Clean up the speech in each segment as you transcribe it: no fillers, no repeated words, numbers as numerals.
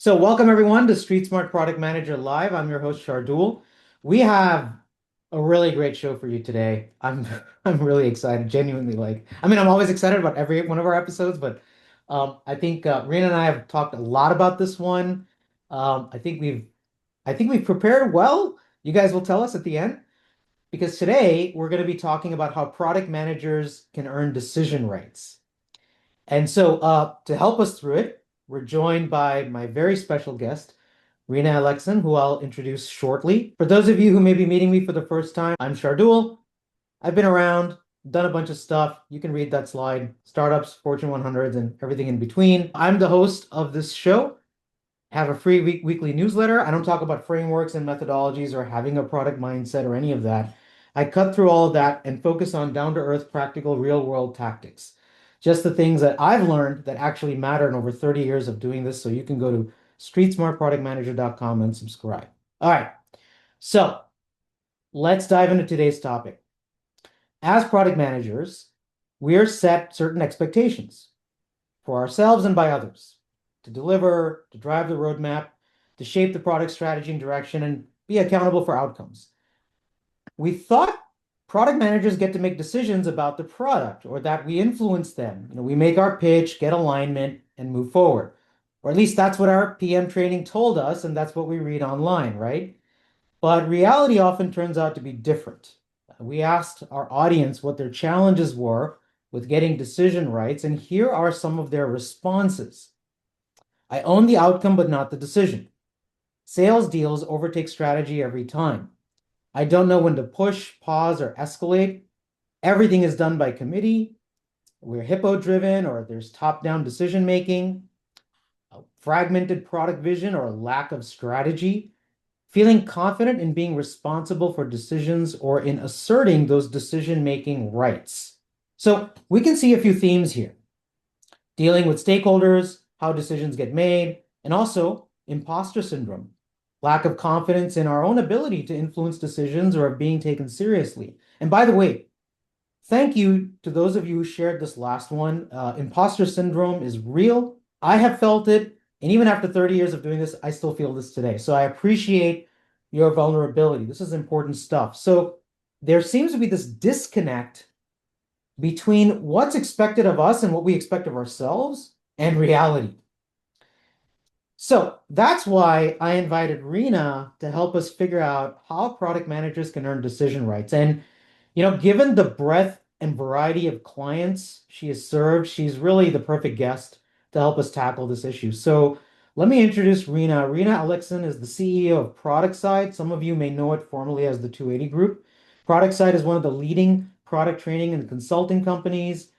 So welcome everyone to Street Smart Product Manager Live. I'm your host Shardul. We have a really great show for you today. I'm really excited, genuinely I'm always excited about every one of our episodes, but I think Rina and I have talked a lot about this one. I think we've prepared well. You guys will tell us at the end because today we're going to be talking about how product managers can earn decision rights. And so, to help us through it, we're joined by my very special guest, Rina Alexin, who I'll introduce shortly. For those of you who may be meeting me for the first time, I'm Shardul. I've been around, done a bunch of stuff. You can read that slide, startups, Fortune 100s, and everything in between. I'm the host of this show. Have a free weekly newsletter. I don't talk about frameworks and methodologies or having a product mindset or any of that. I cut through all of that and focus on down-to-earth, practical, real-world tactics. Just the things that I've learned that actually matter in over 30 years of doing this. So you can go to streetsmartproductmanager.com and subscribe. All right. So let's dive into today's topic. As product managers, we're set certain expectations for ourselves and by others to deliver, to drive the roadmap, to shape the product strategy and direction, and be accountable for outcomes. We thought product managers get to make decisions about the product or that we influence them. We make our pitch, get alignment, and move forward. Or at least that's what our PM training told us, and that's what we read online, right? But reality often turns out to be different. We asked our audience what their challenges were with getting decision rights, and here are some of their responses. I own the outcome, but not the decision. Sales deals overtake strategy every time. I don't know when to push, pause, or escalate. Everything is done by committee. We're hippo driven, or there's top down decision making, a fragmented product vision, or lack of strategy. Feeling confident in being responsible for decisions or in asserting those decision making rights. So we can see a few themes here: dealing with stakeholders, how decisions get made, and also imposter syndrome, lack of confidence in our own ability to influence decisions or of being taken seriously. And by the way, thank you to those of you who shared this last one. Imposter syndrome is real. I have felt it. And even after 30 years of doing this, I still feel this today. So I appreciate your vulnerability. This is important stuff. So there seems to be this disconnect between what's expected of us and what we expect of ourselves and reality. So that's why I invited Rina to help us figure out how product managers can earn decision rights. And, given the breadth and variety of clients she has served, she's really the perfect guest to help us tackle this issue. So let me introduce Rina. Rina Alexin is the CEO of Productside. Some of you may know it formerly as the 280 Group. Productside is one of the leading product training and consulting companies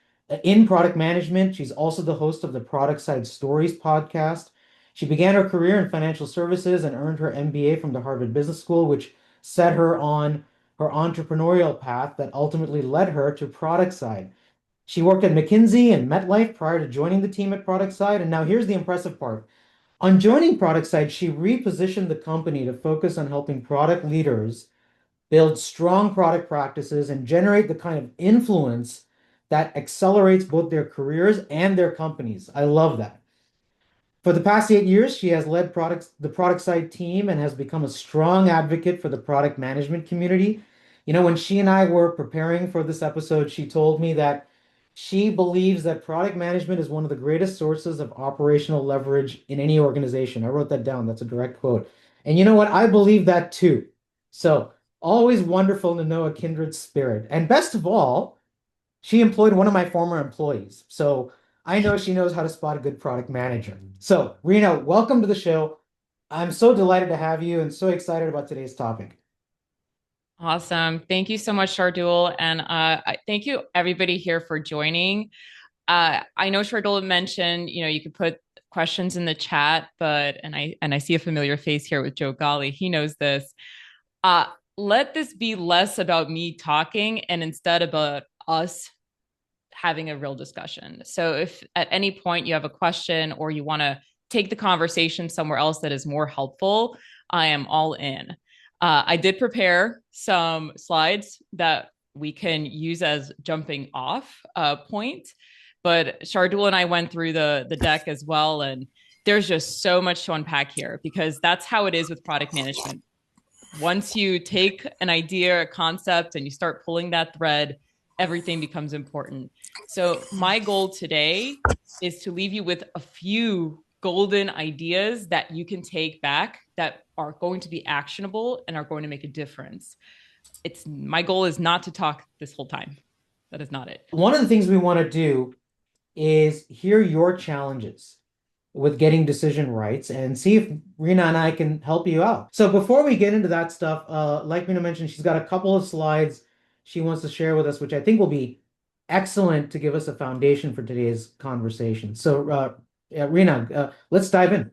in product management. She's also the host of the Productside Stories podcast. She began her career in financial services and earned her MBA from the Harvard Business School, which set her on her entrepreneurial path that ultimately led her to Productside. She worked at McKinsey and MetLife prior to joining the team at Productside. And now here's the impressive part. On joining Productside, she repositioned the company to focus on helping product leaders build strong product practices and generate the kind of influence that accelerates both their careers and their companies. I love that. For the past 8 years, she has led the Productside team and has become a strong advocate for the product management community. When she and I were preparing for this episode, she told me that she believes that product management is one of the greatest sources of operational leverage in any organization. I wrote that down. That's a direct quote. And you know what? I believe that too. So always wonderful to know a kindred spirit. And best of all, she employed one of my former employees. So I know she knows how to spot a good product manager. So, Rena, welcome to the show. I'm so delighted to have you and so excited about today's topic. Awesome. Thank you so much, Shardul. And thank you everybody here for joining. I know Shardul mentioned, you could put questions in the chat, but and I see a familiar face here with Joe Gali. He knows this. Uh, Let this be less about me talking and instead about us having a real discussion. So if at any point you have a question or you want to take the conversation somewhere else that is more helpful, I am all in. I did prepare some slides that we can use as jumping off point, but Shardul and I went through the deck as well, and There's just so much to unpack here because that's how it is with product management. Once you take an idea, a concept, and you start pulling that thread, everything becomes important. So, my goal today is to leave you with a few golden ideas that you can take back that are going to be actionable and are going to make a difference. It's my goal is not to talk this whole time. That is not it. One of the things we want to do is hear your challenges with getting decision rights and see if Rena and I can help you out. So before we get into that stuff, like Rena mentioned, she's got a couple of slides she wants to share with us, which I think will be excellent to give us a foundation for today's conversation. So, yeah, Rena, let's dive in.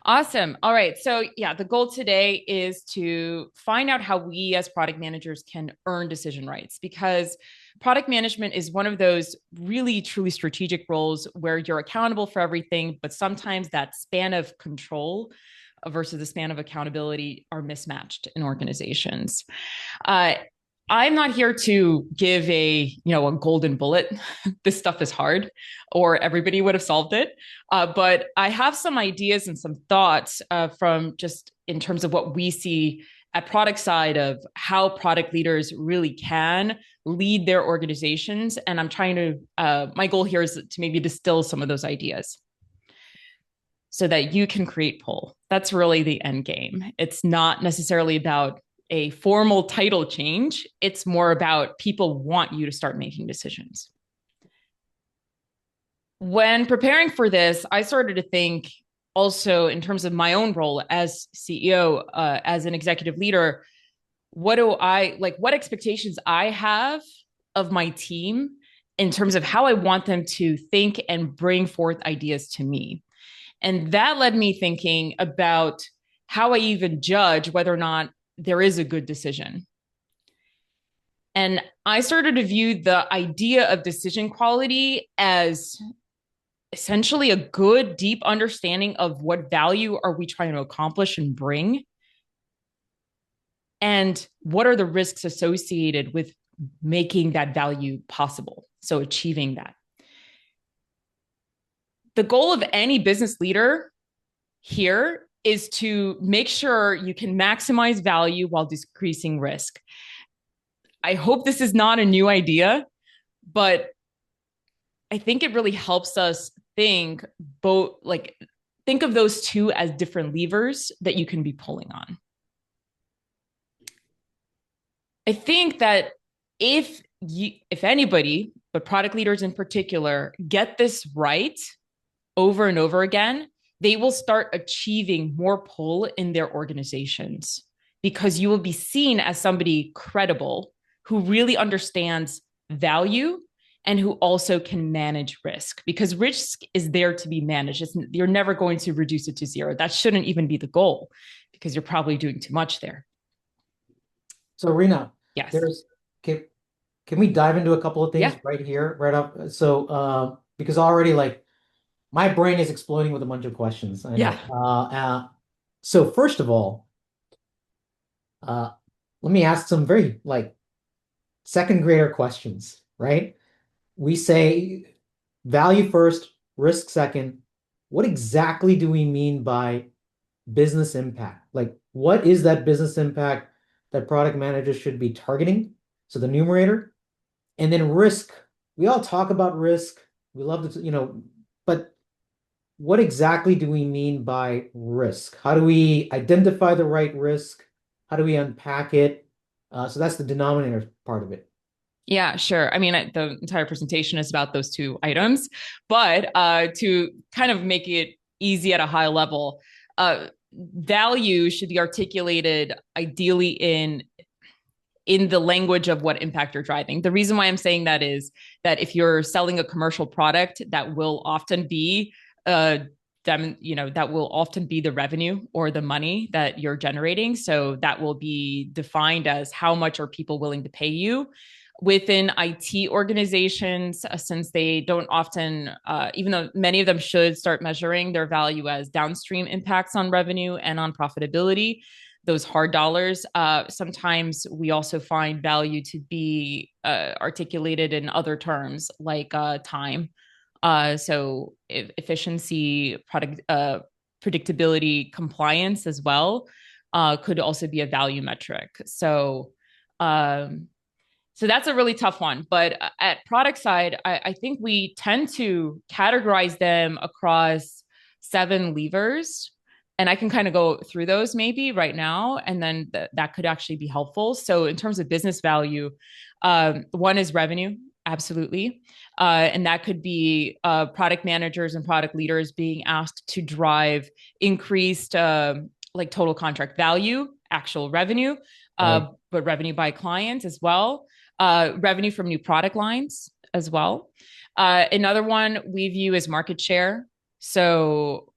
Awesome. All right. So, yeah, the goal today is to find out how we as product managers can earn decision rights because product management is one of those really, truly strategic roles where you're accountable for everything, but sometimes that span of control versus the span of accountability are mismatched in organizations. Uh, I'm not here to give a golden bullet. This stuff is hard, or everybody would have solved it. But I have some ideas and some thoughts from just in terms of what we see at Productside of how product leaders really can lead their organizations. And I'm trying to. My goal here is to maybe distill some of those ideas so that you can create pull. That's really the end game. It's not necessarily about a formal title change. It's more about people want you to start making decisions. When preparing for this, I started to think also in terms of my own role as CEO, as an executive leader, what do I like, what expectations I have of my team in terms of how I want them to think and bring forth ideas to me. And that led me thinking about how I even judge whether or not there is a good decision. And I started to view the idea of decision quality as essentially a good, deep understanding of what value are we trying to accomplish and bring, and what are the risks associated with making that value possible. So achieving that. The goal of any business leader here is to make sure you can maximize value while decreasing risk. I hope this is not a new idea, but I think it really helps us think both like think of those two as different levers that you can be pulling on. I think that if anybody, but product leaders in particular, get this right over and over again, they will start achieving more pull in their organizations because you will be seen as somebody credible who really understands value and who also can manage risk because risk is there to be managed. You're never going to reduce it to zero. That shouldn't even be the goal because you're probably doing too much there. So, Rena, Yes. there's can, can we dive into a couple of things Yeah. right here, right up? So, because already like my brain is exploding with a bunch of questions. I Yeah. know. So first of all, uh, let me ask some very like second grader questions, right? We say value first, risk second. What exactly do we mean by business impact? Like, what is that business impact that product managers should be targeting? So the numerator, and then risk. We all talk about risk. We love to, but what exactly do we mean by risk? How do we identify the right risk? How do we unpack it? So that's the denominator part of it. Yeah, sure. I mean, the entire presentation is about those two items, but to kind of make it easy at a high level, value should be articulated ideally in the language of what impact you're driving. The reason why I'm saying that is that if you're selling a commercial product, that will often be that will often be the revenue or the money that you're generating. So that will be defined as how much are people willing to pay you within IT organizations, since they don't often, even though many of them should start measuring their value as downstream impacts on revenue and on profitability, those hard dollars. Sometimes we also find value to be articulated in other terms like time. So efficiency, product predictability, compliance as well could also be a value metric. Um, so that's a really tough one. But at product side, I think we tend to categorize them across 7 levers. And I can kind of go through those maybe right now, and then that could actually be helpful. So, in terms of business value, one is revenue, absolutely. And that could be product managers and product leaders being asked to drive increased like total contract value, actual revenue, Right. but revenue by client as well, revenue from new product lines as well. Another one we view as market share. So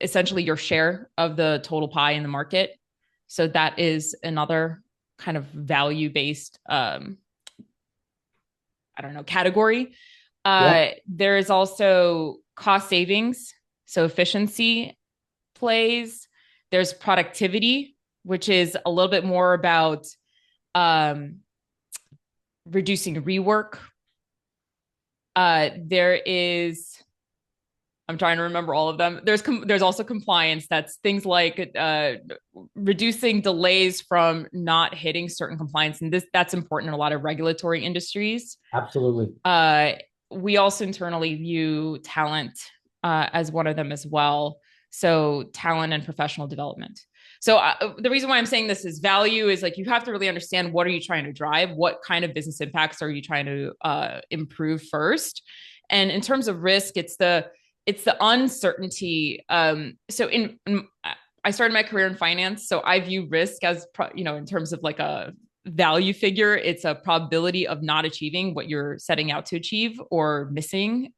essentially your share of the total pie in the market. So that is another kind of value based, I don't know, category. Yeah. There is also cost savings. So efficiency plays. There's productivity, which is a little bit more about um, reducing rework. There is, I'm trying to remember all of them. There's also compliance. That's things like reducing delays from not hitting certain compliance, and that's important in a lot of regulatory industries. Absolutely. Uh, we also internally view talent as one of them as well. So talent and professional development. So the reason why I'm saying this is value is like you have to really understand what are you trying to drive, what kind of business impacts are you trying to improve first, and in terms of risk, it's the uncertainty. I started my career in finance, so I view risk as in terms of like a value figure. It's a probability of not achieving what you're setting out to achieve or missing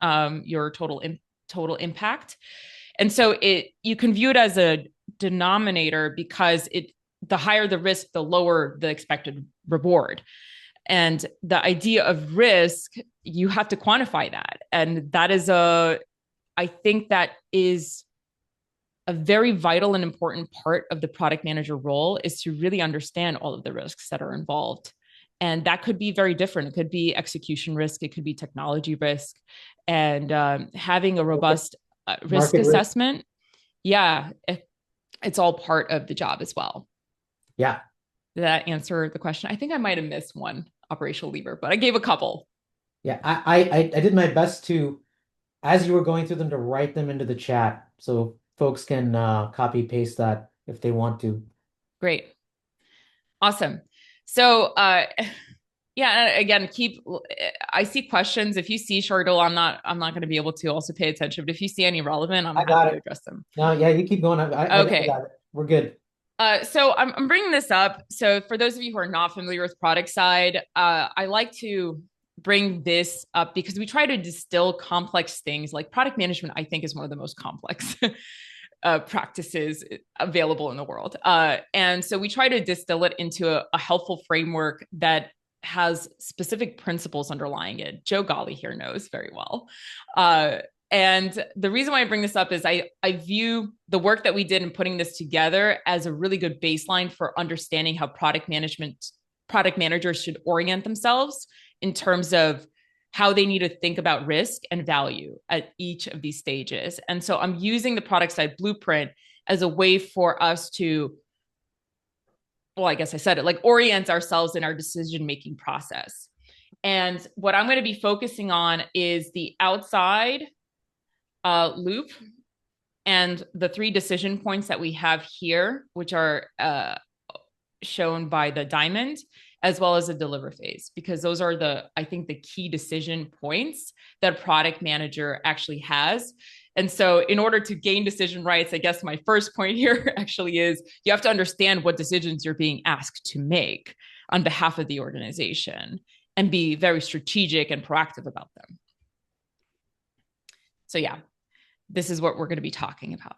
your total impact. And so you can view it as a denominator because the higher the risk, the lower the expected reward. And the idea of risk, you have to quantify that. And I think that is a very vital and important part of the product manager role, is to really understand all of the risks that are involved. And that could be very different. It could be execution risk, it could be technology risk, and having a Market, robust risk market risk. assessment. Yeah, it's all part of the job as well. Yeah. Did that answer the question? I think I might have missed one operational lever, but I gave a couple. Yeah. I did my best to, as you were going through them, to write them into the chat so folks can copy paste that if they want to. Great. Awesome. So, yeah, again, I see questions. If you see Shardul, I'm not going to be able to also pay attention, but if you see any relevant, I'm I happy got to it. address them. No, yeah, you keep going. I Okay. got it. We're good. So I'm bringing this up. So for those of you who are not familiar with Productside, I like to bring this up because we try to distill complex things. Like product management, I think is one of the most complex practices available in the world. And so we try to distill it into a helpful framework that has specific principles underlying it. Joe Golly here knows very well. And the reason why I bring this up is I view the work that we did in putting this together as a really good baseline for understanding how product managers should orient themselves in terms of how they need to think about risk and value at each of these stages. And so I'm using the product side blueprint as a way for us to, well, I guess I said it, like orient ourselves in our decision making process. And what I'm going to be focusing on is the outside loop and the 3 decision points that we have here, which are shown by the diamond, as well as the deliver phase, because those are I think the key decision points that a product manager actually has. And so in order to gain decision rights, I guess my first point here actually is you have to understand what decisions you're being asked to make on behalf of the organization and be very strategic and proactive about them. So yeah, this is what we're going to be talking about.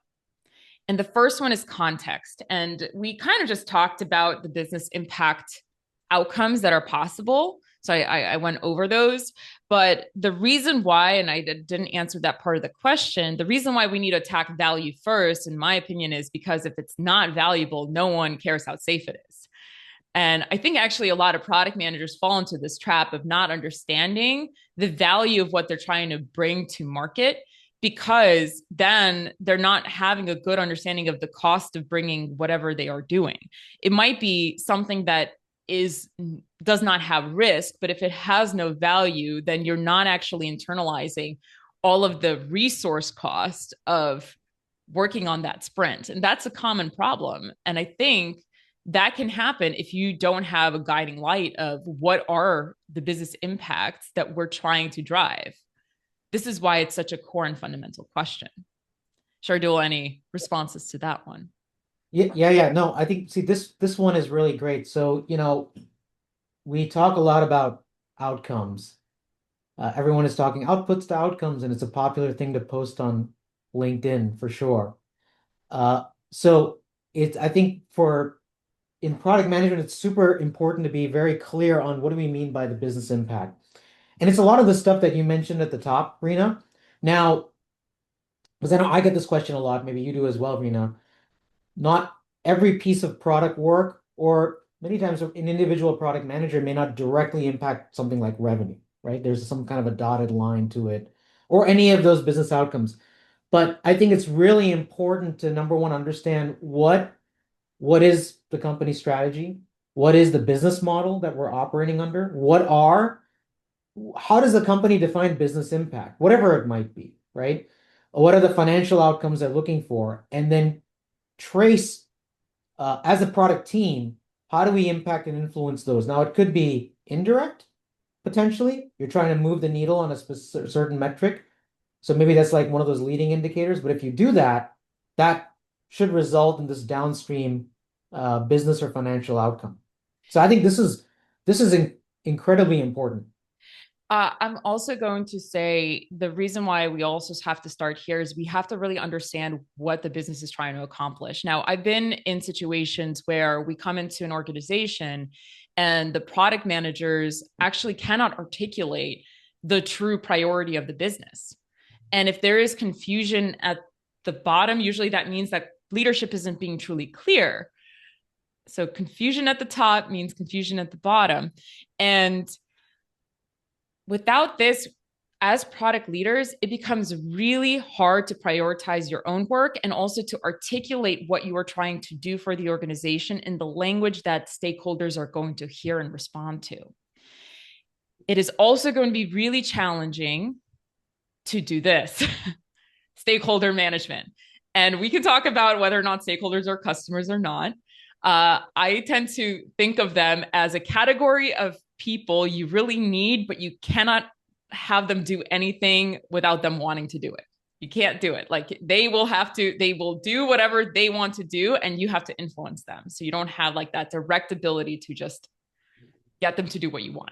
And the first one is context. And we kind of just talked about the business impact outcomes that are possible. So I went over those. But the reason why, and I didn't answer that part of the question, the reason why we need to attack value first, in my opinion, is because if it's not valuable, no one cares how safe it is. And I think actually a lot of product managers fall into this trap of not understanding the value of what they're trying to bring to market, because then they're not having a good understanding of the cost of bringing whatever they are doing. It might be something that is does not have risk, but if it has no value, then you're not actually internalizing all of the resource cost of working on that sprint. And that's a common problem. And I think that can happen if you don't have a guiding light of what are the business impacts that we're trying to drive. This is why it's such a core and fundamental question. Shardul, any responses to that one? Yeah. No, I think see this one is really great. So, we talk a lot about outcomes. Everyone is talking outputs to outcomes, and it's a popular thing to post on LinkedIn for sure. So I think for in product management, it's super important to be very clear on what do we mean by the business impact. And it's a lot of the stuff that you mentioned at the top, Rina. Now, because I know I get this question a lot, maybe you do as well, Rina. Not every piece of product work, or many times an individual product manager may not directly impact something like revenue, right? There's some kind of a dotted line to it, or any of those business outcomes. But I think it's really important to number one, understand what is the company strategy? What is the business model that we're operating under? How does the company define business impact? Whatever it might be, right? What are the financial outcomes they're looking for? And then trace, as a product team, how do we impact and influence those? Now, it could be indirect, potentially. You're trying to move the needle on a certain metric. So maybe that's like one of those leading indicators. But if you do that, that should result in this downstream business or financial outcome. So I think this is incredibly important. I'm also going to say the reason why we also have to start here is we have to really understand what the business is trying to accomplish. Now, I've been in situations where we come into an organization and the product managers actually cannot articulate the true priority of the business. And if there is confusion at the bottom, usually that means that leadership isn't being truly clear. So confusion at the top means confusion at the bottom. And without this, as product leaders, it becomes really hard to prioritize your own work and also to articulate what you are trying to do for the organization in the language that stakeholders are going to hear and respond to. It is also going to be really challenging to do this stakeholder management. And we can talk about whether or not stakeholders are customers or not. I tend to think of them as a category of people you really need, but you cannot have them do anything without them wanting to do it. You can't do it. Like they will do whatever they want to do, and you have to influence them. So you don't have like that direct ability to just get them to do what you want.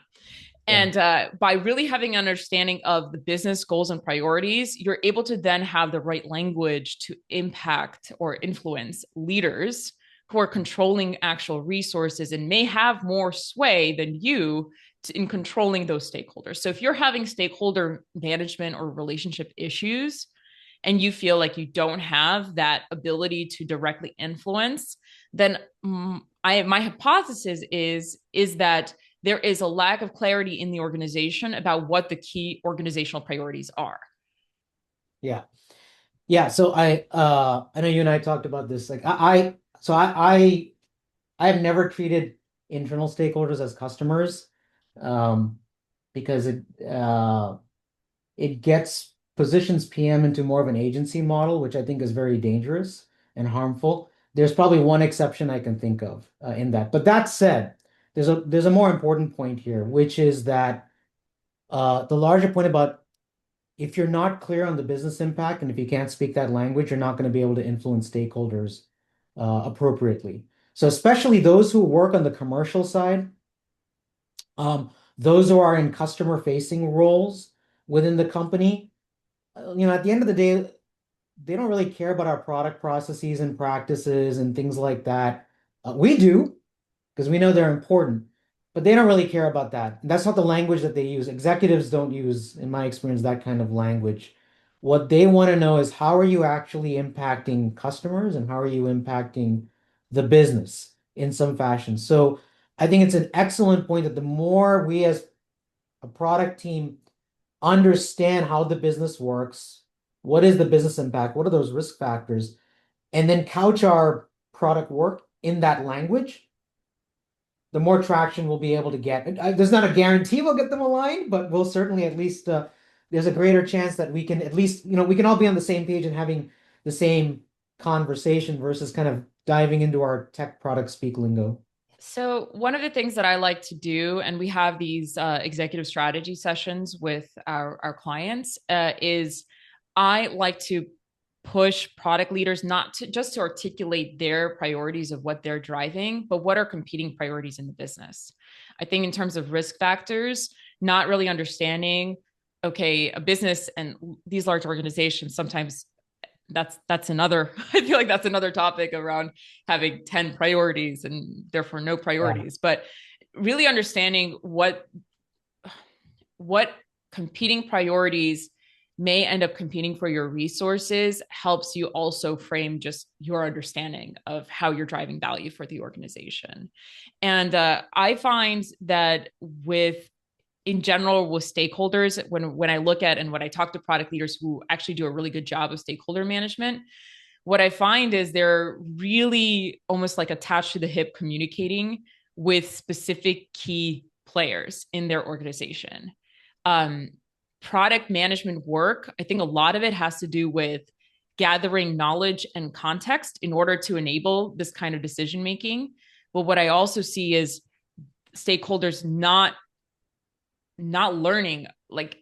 Yeah. And by really having an understanding of the business goals and priorities, you're able to then have the right language to impact or influence leaders who are controlling actual resources and may have more sway than you in controlling those stakeholders. So if you're having stakeholder management or relationship issues and you feel like you don't have that ability to directly influence, then my hypothesis is that there is a lack of clarity in the organization about what the key organizational priorities are. Yeah. Yeah. So I know you and I talked about this. Like I have never treated internal stakeholders as customers, um, because it gets positions PM into more of an agency model, which I think is very dangerous and harmful. There's probably one exception I can think of in that. But that said, there's a more important point here, which is that the larger point about if you're not clear on the business impact and if you can't speak that language, you're not going to be able to influence stakeholders appropriately. So especially those who work on the commercial side, those who are in customer facing roles within the company, at the end of the day, they don't really care about our product processes and practices and things like that. We do because we know they're important, but they don't really care about that. And that's not the language that they use. Executives don't use, in my experience, that kind of language. What they want to know is how are you actually impacting customers and how are you impacting the business in some fashion. So I think it's an excellent point that the more we as a product team understand how the business works, what is the business impact, what are those risk factors, and then couch our product work in that language, the more traction we'll be able to get. There's not a guarantee we'll get them aligned, but we'll certainly at least there's a greater chance that we can at least, we can all be on the same page and having the same conversation versus kind of diving into our tech product speak lingo. So, one of the things that I like to do, and we have these executive strategy sessions with our clients, is I like to push product leaders not to just to articulate their priorities of what they're driving, but what are competing priorities in the business. I think, in terms of risk factors, not really understanding, okay, a business and these large organizations sometimes that's another I feel like that's another topic around having 10 priorities and therefore no Yeah. priorities, but really understanding what competing priorities may end up competing for your resources helps you also frame just your understanding of how you're driving value for the organization. And I find that with in general with stakeholders, when I look at and when I talk to product leaders who actually do a really good job of stakeholder management, what I find is they're really almost like attached to the hip communicating with specific key players in their organization. um, Product management work, I think a lot of it has to do with gathering knowledge and context in order to enable this kind of decision making. But what I also see is stakeholders not learning, like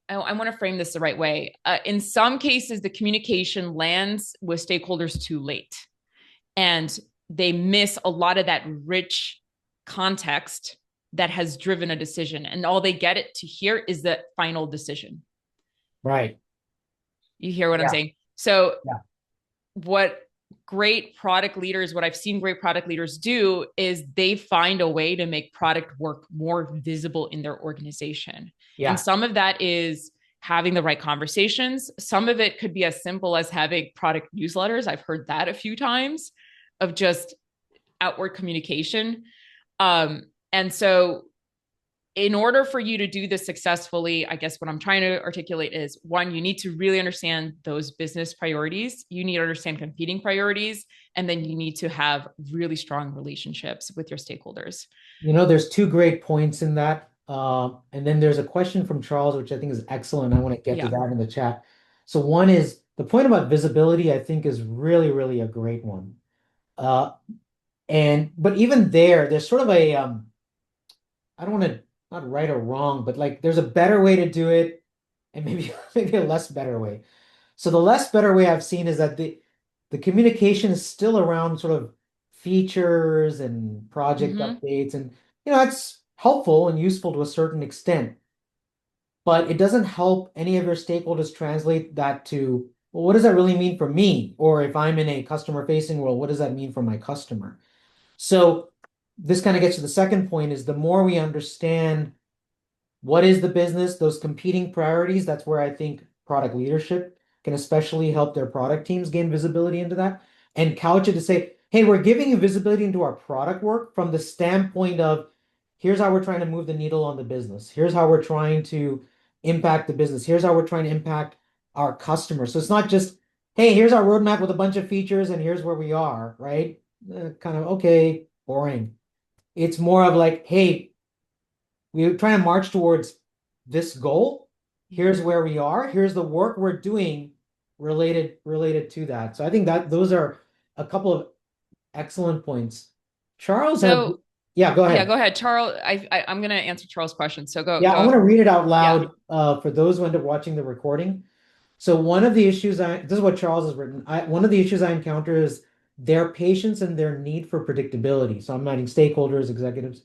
I want to frame this the right way. In some cases, the communication lands with stakeholders too late, and they miss a lot of that rich context that has driven a decision. And all they get it to hear is the final decision. Right. You hear what I'm Yeah. saying? So, Yeah. what what I've seen great product leaders do is they find a way to make product work more visible in their organization. And Yeah. some of that is having the right conversations. Some of it could be as simple as having product newsletters. I've heard that a few times of just outward communication. And so in order for you to do this successfully, I guess what I'm trying to articulate is one, you need to really understand those business priorities. You need to understand competing priorities. And then you need to have really strong relationships with your stakeholders. There's two great points in that. And then there's a question from Charles, which I think is excellent. I want to get to Yeah. that in the chat. So one is the point about visibility, I think is really, really a great one. Uh, but even there's sort of I don't want to not right or wrong, but like there's a better way to do it and maybe maybe a less better way. So the less better way I've seen is that the communication is still around sort of features and project Mm-hmm. updates, and it's helpful and useful to a certain extent, but it doesn't help any of your stakeholders translate that to, well, what does that really mean for me? Or if I'm in a customer facing role, what does that mean for my customer? So this kind of gets to the second point is the more we understand what is the business, those competing priorities, that's where I think product leadership can especially help their product teams gain visibility into that and couch it to say, hey, we're giving you visibility into our product work from the standpoint of here's how we're trying to move the needle on the business. Here's how we're trying to impact the business. Here's how we're trying to impact our customers. So it's not just, hey, here's our roadmap with a bunch of features and here's where we are, right? Kind of okay, boring. It's more of like, hey, we're trying to march towards this goal. Here's where we are. Here's the work we're doing related to that. So I think that those are a couple of excellent points. Charles had, So yeah, go yeah, ahead. go ahead, Charles. I'm going to answer Charles' question. So Yeah, I go. want to read it out Yeah. loud for those who end up watching the recording. So one of the issues this is what Charles has written. One of the issues I encounter is their patience and their need for predictability. So I'm writing stakeholders, executives.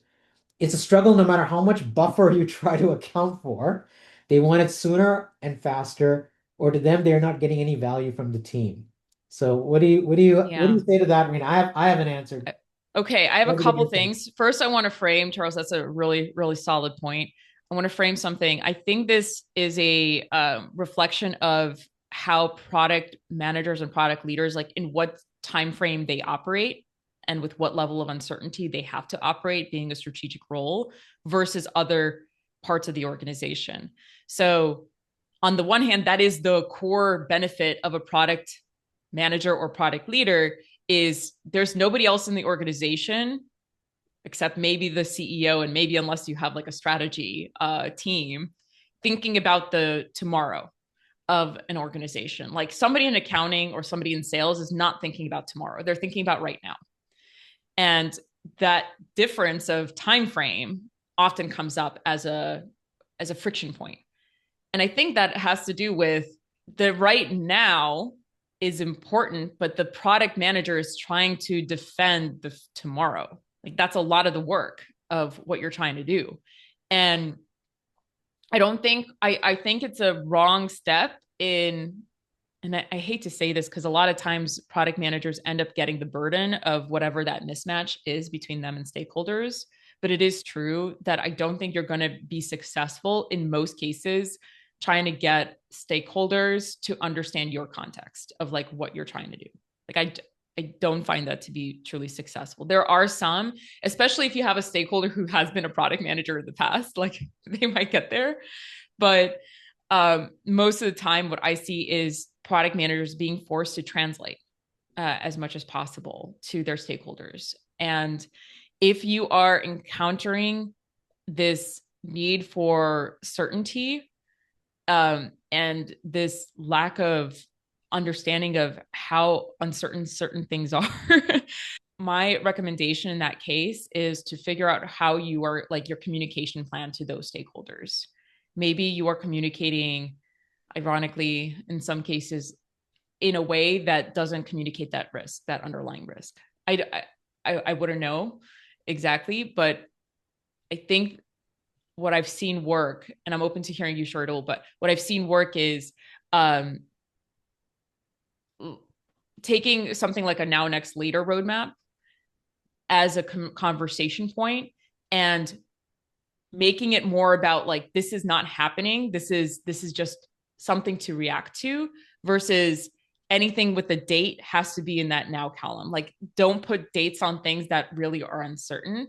It's a struggle no matter how much buffer you try to account for. They want it sooner and faster, or to them, they're not getting any value from the team. So what do you Yeah. say to that? I mean, I haven't answered. Okay, I have a Love to get couple your take. things. First, I want to frame, Charles, that's a really, really solid point. I want to frame something. I think this is a reflection of how product managers and product leaders, like in what time frame they operate. and with what level of uncertainty they have to operate, being a strategic role versus other parts of the organization. So, on the one hand, that is the core benefit of a product manager or product leader is there's nobody else in the organization except maybe the CEO and maybe unless you have like a strategy team thinking about the tomorrow of an organization. Like somebody in accounting or somebody in sales is not thinking about tomorrow. They're thinking about right now. And that difference of time frame often comes up as a friction point. And I think that has to do with the right now is important, but the product manager is trying to defend the tomorrow. Like that's a lot of the work of what you're trying to do. And I don't think I think it's a wrong step in, and I hate to say this because a lot of times product managers end up getting the burden of whatever that mismatch is between them and stakeholders. But it is true that I don't think you're going to be successful in most cases trying to get stakeholders to understand your context of like what you're trying to do. Like I don't find that to be truly successful. There are some, especially if you have a stakeholder who has been a product manager in the past, like they might get there. But most of the time, what I see is product managers being forced to translate as much as possible to their stakeholders. And if you are encountering this need for certainty and this lack of understanding of how uncertain certain things are, my recommendation in that case is to figure out how you are like your communication plan to those stakeholders. Maybe you are communicating, ironically, in some cases, in a way that doesn't communicate that risk, that underlying risk. I wouldn't know exactly, but I think what I've seen work, and I'm open to hearing you, Shardul, but what I've seen work is taking something like a now next later roadmap as a conversation point and making it more about like this is not happening, this is just something to react to versus anything with the date has to be in that now column. Like don't put dates on things that really are uncertain.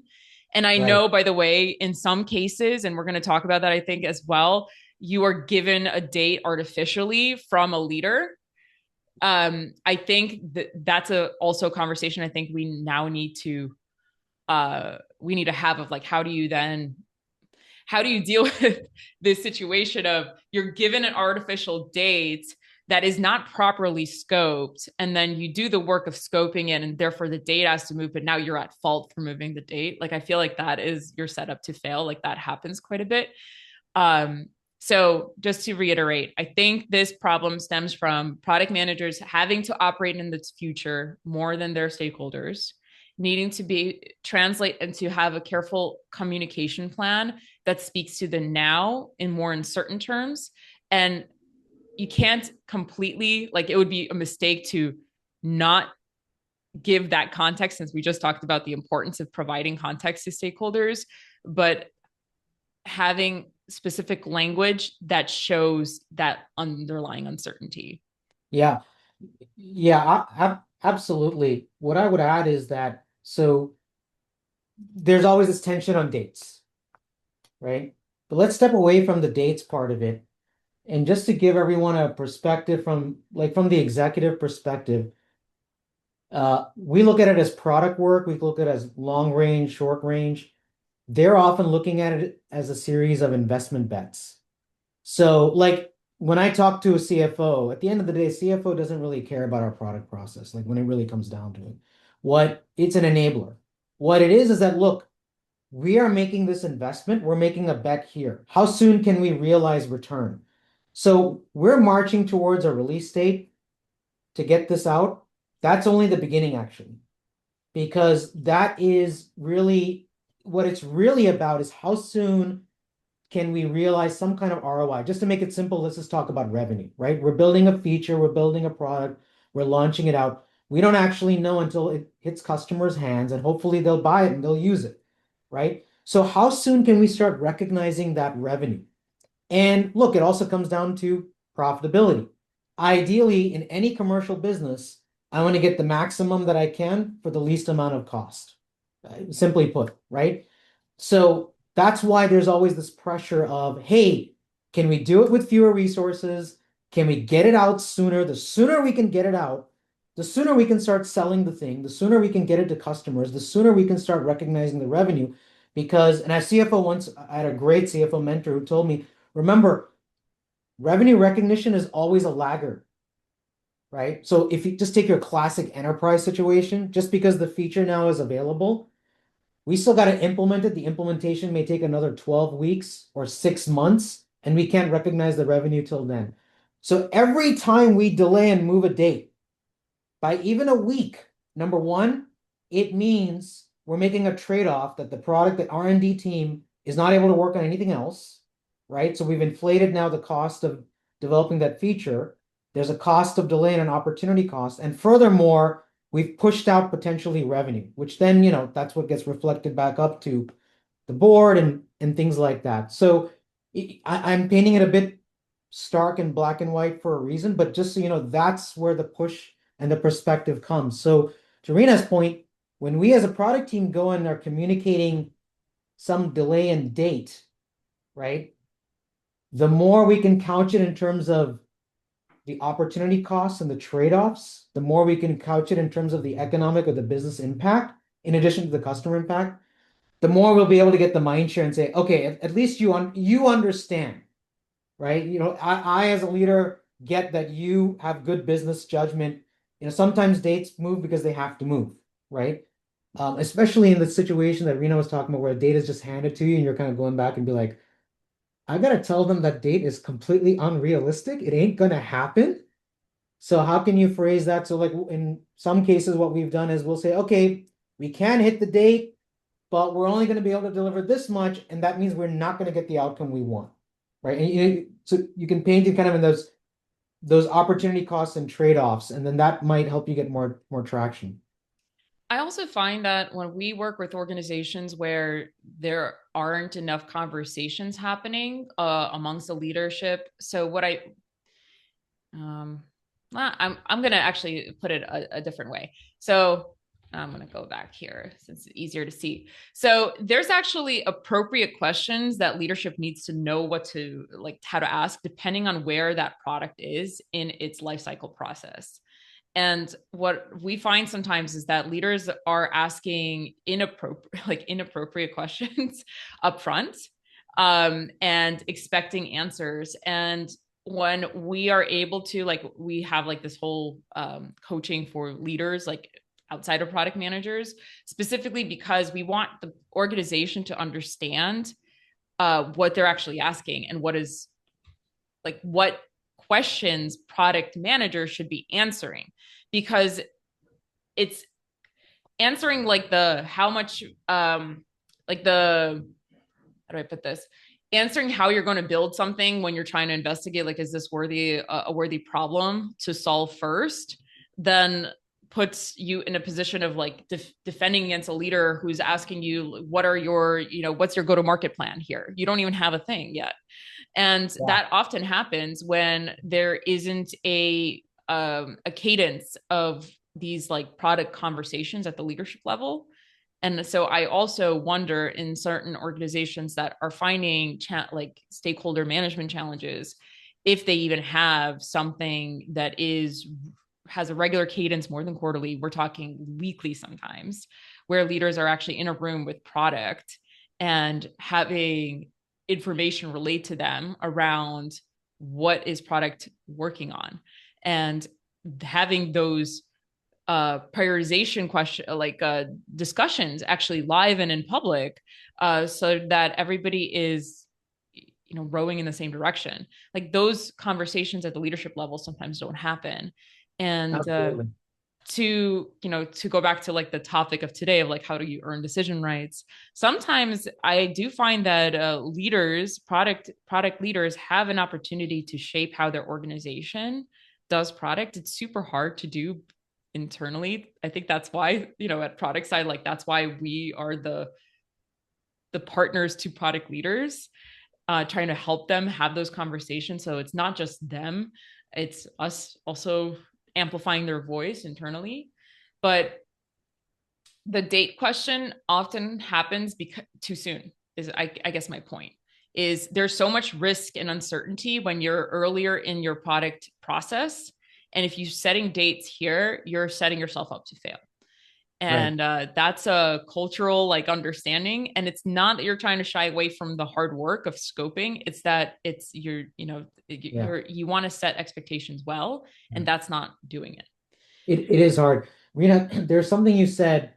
And I Right. know, by the way, in some cases, and we're going to talk about that, I think as well, you are given a date artificially from a leader. I think that that's also a conversation I think we now need to have of like how do you deal with this situation of you're given an artificial date that is not properly scoped and then you do the work of scoping it and therefore the date has to move but now you're at fault for moving the date. Like I feel like that is your setup to fail. Like that happens quite a bit. So just to reiterate, I think this problem stems from product managers having to operate in the future more than their stakeholders, needing to be translate and to have a careful communication plan that speaks to the now in more uncertain terms. And you can't completely, like it would be a mistake to not give that context since we just talked about the importance of providing context to stakeholders, but having specific language that shows that underlying uncertainty. Yeah. Yeah, absolutely. What I would add is that so there's always this tension on dates, right? But let's step away from the dates part of it. And just to give everyone a perspective from the executive perspective, we look at it as product work, we look at it as long range, short range. They're often looking at it as a series of investment bets. So, like when I talk to a CFO, at the end of the day, CFO doesn't really care about our product process, like when it really comes down to it. What it's an enabler. What it is that, look, we are making this investment, we're making a bet here. How soon can we realize return? So we're marching towards a release date to get this out. That's only the beginning, actually, because that is really what it's really about is how soon can we realize some kind of ROI? Just to make it simple, let's just talk about revenue, right? We're building a feature, we're building a product, we're launching it out. We don't actually know until it hits customers' hands, and hopefully they'll buy it and they'll use it, right? So how soon can we start recognizing that revenue? And look, it also comes down to profitability. Ideally, in any commercial business, I want to get the maximum that I can for the least amount of cost. Simply put, right? So that's why there's always this pressure of, hey, can we do it with fewer resources? Can we get it out sooner? The sooner we can get it out, the sooner we can start selling the thing, the sooner we can get it to customers, the sooner we can start recognizing the revenue. Because, and as CFO once, I had a great CFO mentor who told me, remember, revenue recognition is always a laggard, right? So if you just take your classic enterprise situation, just because the feature now is available, we still got to implement it. The implementation may take another 12 weeks or 6 months, and we can't recognize the revenue till then. So every time we delay and move a date by even a week, number one, it means we're making a trade-off that the product, the R&D team is not able to work on anything else, right? So we've inflated now the cost of developing that feature. There's a cost of delay and an opportunity cost. And furthermore, we've pushed out potentially revenue, which then, that's what gets reflected back up to the board and things like that. So I'm painting it a bit stark and black and white for a reason, but just so you know, that's where the push and the perspective comes. So to Rena's point, when we as a product team go and are communicating some delay in date, right? The more we can couch it in terms of the opportunity costs and the trade-offs, the more we can couch it in terms of the economic or the business impact, in addition to the customer impact, the more we'll be able to get the mind share and say, okay, at least you understand, right? I as a leader get that you have good business judgment. Sometimes dates move because they have to move, right? Especially in the situation that Rena was talking about, where a date is just handed to you and you're kind of going back and be like, I gotta tell them that date is completely unrealistic. It ain't gonna happen. So how can you phrase that? So like in some cases, what we've done is we'll say, okay, we can hit the date, but we're only going to be able to deliver this much, and that means we're not going to get the outcome we want, right? And so you can paint it kind of in those opportunity costs and trade-offs, and then that might help you get more traction. I also find that when we work with organizations where there aren't enough conversations happening amongst the leadership, so what um, I'm gonna actually put it a different way. So I'm gonna go back here since it's easier to see. So there's actually appropriate questions that leadership needs to know what to like how to ask depending on where that product is in its life cycle process. And what we find sometimes is that leaders are asking inappropriate questions up front and expecting answers. And when we are able to like we have like this whole coaching for leaders like outside of product managers specifically because we want the organization to understand what they're actually asking and what questions product managers should be answering because it's answering like the how much like the how do I put this? Answering how you're going to build something when you're trying to investigate, like, is this worthy a worthy problem to solve first? Then puts you in a position of like defending against a leader who's asking you, what are your, what's your go to market plan here? You don't even have a thing yet. And Yeah. that often happens when there isn't a cadence of these like product conversations at the leadership level. And so I also wonder in certain organizations that are finding like stakeholder management challenges, if they even have something that has a regular cadence more than quarterly. We're talking weekly sometimes, where leaders are actually in a room with product and having information relate to them around what is product working on and having those prioritization question discussions actually live and in public so that everybody is rowing in the same direction. Like those conversations at the leadership level sometimes don't happen. And Absolutely. to go back to like the topic of today of like how do you earn decision rights, sometimes I do find that product leaders have an opportunity to shape how their organization does product. It's super hard to do internally. I think that's why at Productside, like that's why we are the partners to product leaders, trying to help them have those conversations. So it's not just them, it's us also amplifying their voice internally. But the date question often happens because too soon is I guess my point is there's so much risk and uncertainty when you're earlier in your product process. And if you're setting dates here, you're setting yourself up to fail. Right. And that's a cultural like understanding. And it's not that you're trying to shy away from the hard work of scoping. It's that it's Yeah. you want to set expectations well, Yeah. and that's not doing it. It is hard. Rina, there's something you said,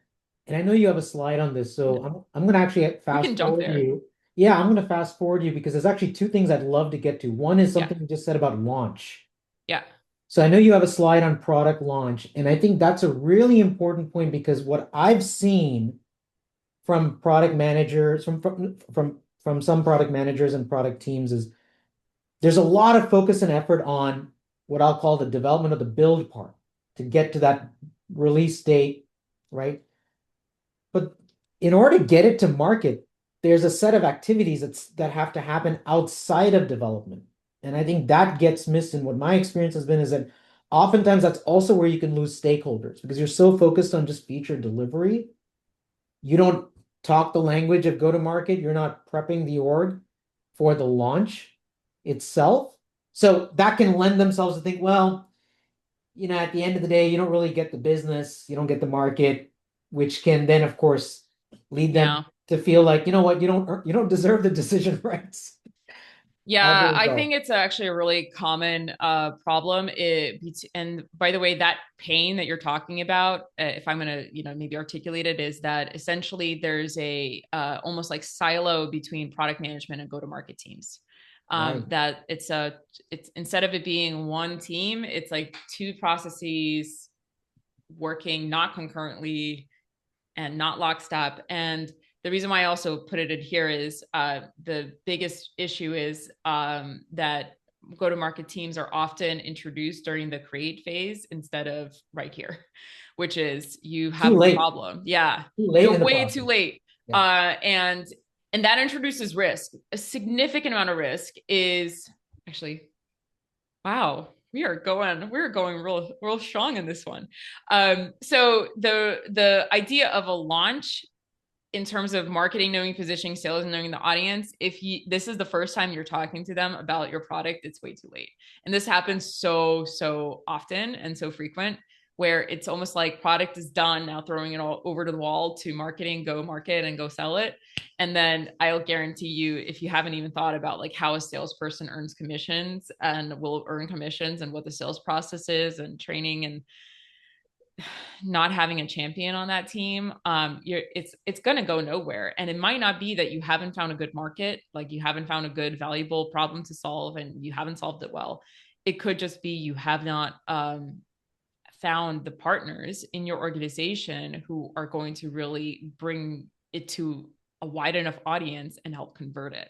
and I know you have a slide on this, so I'm gonna actually We can fast jump forward there. you. Yeah, I'm gonna fast forward you because there's actually two things I'd love to get to. One is Yeah. something you just said about launch. Yeah. So I know you have a slide on product launch, and I think that's a really important point because what I've seen from product managers, from some product managers and product teams is there's a lot of focus and effort on what I'll call the development of the build part to get to that release date, right? But in order to get it to market, there's a set of activities that have to happen outside of development. And I think that gets missed. And what my experience has been is that oftentimes that's also where you can lose stakeholders because you're so focused on just feature delivery. You don't talk the language of go to market. You're not prepping the org for the launch itself. So that can lend themselves to think, well, at the end of the day, you don't really get the business, you don't get the market, which can then, of course, lead them Yeah. to feel like, you know what, you don't deserve the decision rights as a Yeah, I result. think it's actually a really common problem. And by the way, that pain that you're talking about, if I'm going to, maybe articulate it, is that essentially there's a almost like silo between product management and go-to-market teams. Right. That it's instead of it being one team, it's like two processes working not concurrently and not lockstep. And the reason why I also put it in here is the biggest issue is that go to market teams are often introduced during the create phase instead of right here, which is you Too have a late. problem. Yeah, Too late you're in the way too process. late. Yeah. And that introduces risk. A significant amount of risk is actually wow, we're going real strong in this one. So the idea of a launch in terms of marketing, knowing positioning, sales, and knowing the audience, if you this is the first time you're talking to them about your product, it's way too late. And this happens so often and so frequent where it's almost like product is done now throwing it all over to the wall to marketing, go market and go sell it. And then I'll guarantee you, if you haven't even thought about like how a salesperson earns commissions and will earn commissions and what the sales process is and training and not having a champion on that team, it's going to go nowhere. And it might not be that you haven't found a good market, like you haven't found a good, valuable problem to solve, and you haven't solved it well. It could just be you have not found the partners in your organization who are going to really bring it to a wide enough audience and help convert it.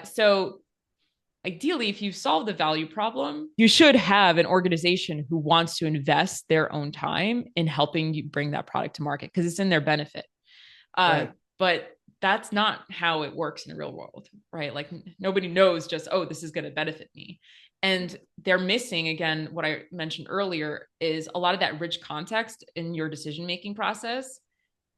So ideally, if you've solved the value problem, you should have an organization who wants to invest their own time in helping you bring that product to market because it's in their benefit. Uh, Right. but that's not how it works in the real world, right? Like nobody knows just, oh, this is going to benefit me. And they're missing, again, what I mentioned earlier is a lot of that rich context in your decision making process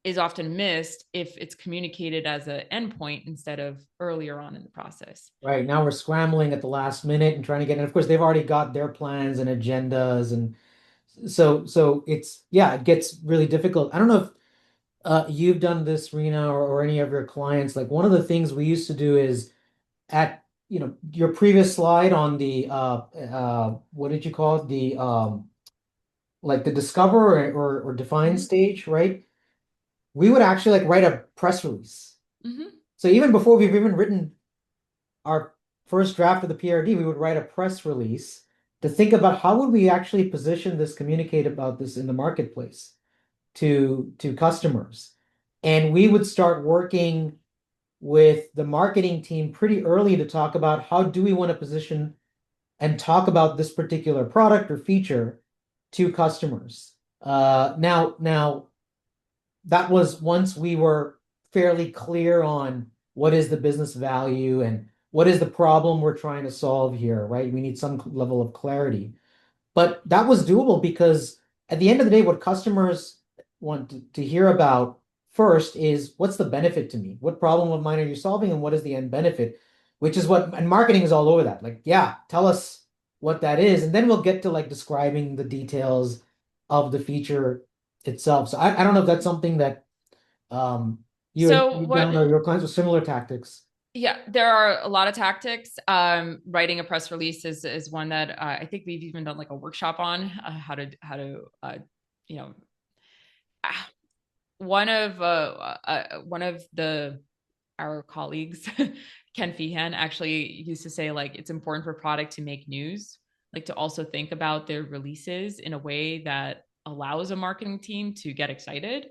is often missed if it's communicated as an endpoint instead of earlier on in the process. Right. Now we're scrambling at the last minute and trying to get, and of course they've already got their plans and agendas and so it's yeah, it gets really difficult. I don't know if you've done this, Rena, or any of your clients. Like one of the things we used to do is at your previous slide on the what did you call it? The like the discover or define Mm-hmm. stage, right? We would actually like write a press release. Mm-hmm. So even before we've even written our first draft of the PRD, we would write a press release to think about how would we actually position this, communicate about this in the marketplace to customers. And we would start working with the marketing team pretty early to talk about how do we want to position and talk about this particular product or feature to customers. Now that was once we were fairly clear on what is the business value and what is the problem we're trying to solve here, right? We need some level of clarity. But that was doable because at the end of the day, what customers want to hear about first is what's the benefit to me? What problem of mine are you solving and what is the end benefit? Which is what, and marketing is all over that. Like, yeah, tell us what that is. And then we'll get to like describing the details of the feature itself. So I don't know if that's something that So you've what done or your clients with similar tactics. Yeah, there are a lot of tactics. Writing a press release is one that I think we've even done like a workshop on how to you know ah, one of the our colleagues, Ken Feehan, actually used to say like it's important for product to make news, like to also think about their releases in a way that allows a marketing team to get excited.